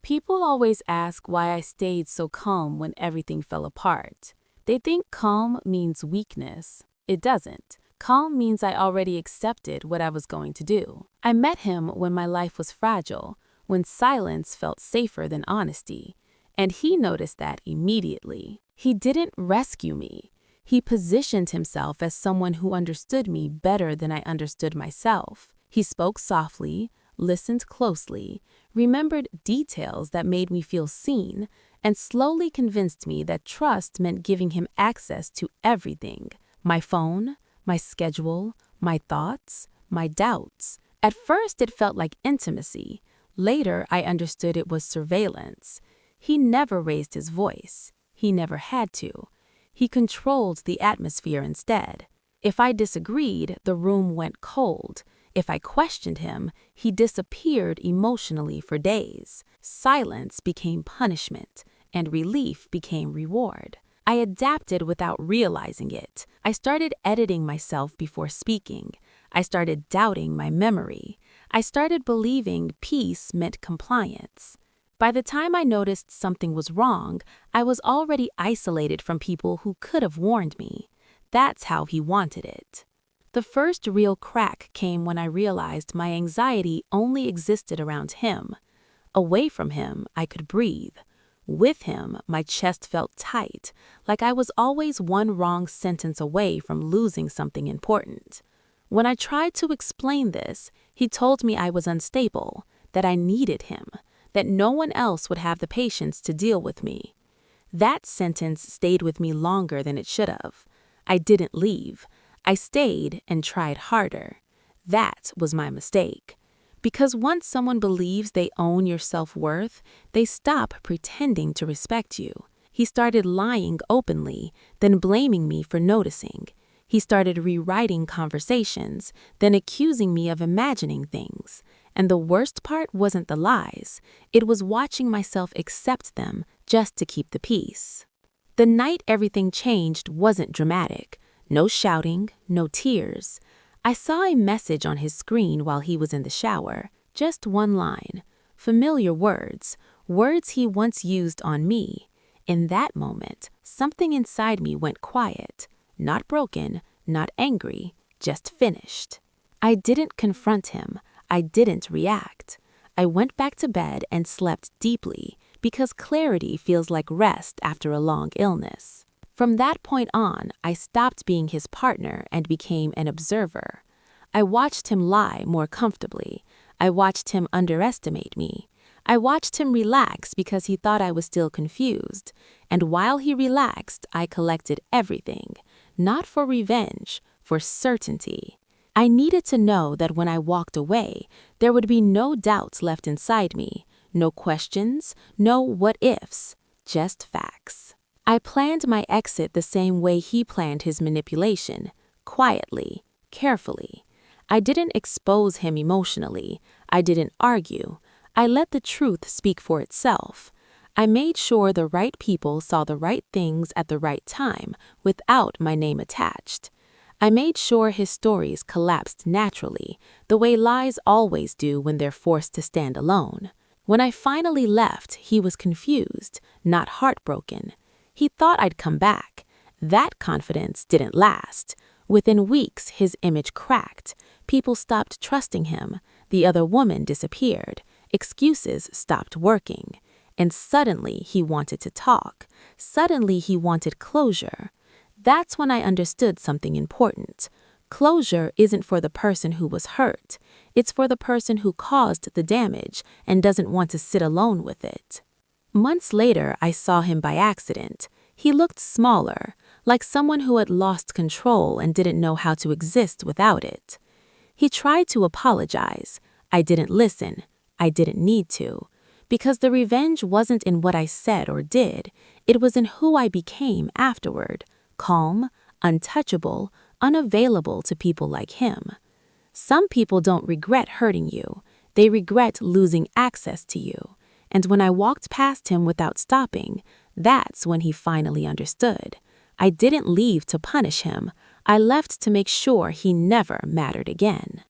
People always ask why I stayed so calm when everything fell apart. They think calm means weakness. It doesn't. Calm means I already accepted what I was going to do. I met him when my life was fragile, when silence felt safer than honesty, and he noticed that immediately. He didn't rescue me. He positioned himself as someone who understood me better than I understood myself. He spoke softly, listened closely, remembered details that made me feel seen, and slowly convinced me that trust meant giving him access to everything: my phone, my schedule, my thoughts, my doubts. At first, it felt like intimacy. Later, I understood it was surveillance. He never raised his voice. He never had to. He controlled the atmosphere instead. If I disagreed, the room went cold. If I questioned him, he disappeared emotionally for days. Silence became punishment, and relief became reward. I adapted without realizing it. I started editing myself before speaking. I started doubting my memory. I started believing peace meant compliance. By the time I noticed something was wrong, I was already isolated from people who could have warned me. That's how he wanted it. The first real crack came when I realized my anxiety only existed around him. Away from him, I could breathe. With him, my chest felt tight, like I was always one wrong sentence away from losing something important. When I tried to explain this, he told me I was unstable, that I needed him, that no one else would have the patience to deal with me. That sentence stayed with me longer than it should have. I didn't leave. I stayed and tried harder. That was my mistake. Because once someone believes they own your self-worth, they stop pretending to respect you. He started lying openly, then blaming me for noticing. He started rewriting conversations, then accusing me of imagining things. And the worst part wasn't the lies. It was watching myself accept them just to keep the peace. The night everything changed wasn't dramatic. No shouting, no tears. I saw a message on his screen while he was in the shower. Just one line. Familiar words. Words he once used on me. In that moment, something inside me went quiet. Not broken, not angry, just finished. I didn't confront him. I didn't react. I went back to bed and slept deeply because clarity feels like rest after a long illness. From that point on, I stopped being his partner and became an observer. I watched him lie more comfortably. I watched him underestimate me. I watched him relax because he thought I was still confused. And while he relaxed, I collected everything. Not for revenge, for certainty. I needed to know that when I walked away, there would be no doubts left inside me. No questions, no what-ifs, just facts. I planned my exit the same way he planned his manipulation, quietly, carefully. I didn't expose him emotionally. I didn't argue. I let the truth speak for itself. I made sure the right people saw the right things at the right time, without my name attached. I made sure his stories collapsed naturally, the way lies always do when they're forced to stand alone. When I finally left, he was confused, not heartbroken. He thought I'd come back. That confidence didn't last. Within weeks, his image cracked. People stopped trusting him. The other woman disappeared. Excuses stopped working. And suddenly, he wanted to talk. Suddenly, he wanted closure. That's when I understood something important. Closure isn't for the person who was hurt. It's for the person who caused the damage and doesn't want to sit alone with it. Months later, I saw him by accident. He looked smaller, like someone who had lost control and didn't know how to exist without it. He tried to apologize. I didn't listen. I didn't need to. Because the revenge wasn't in what I said or did. It was in who I became afterward. Calm, untouchable, unavailable to people like him. Some people don't regret hurting you. They regret losing access to you. And when I walked past him without stopping, that's when he finally understood. I didn't leave to punish him. I left to make sure he never mattered again.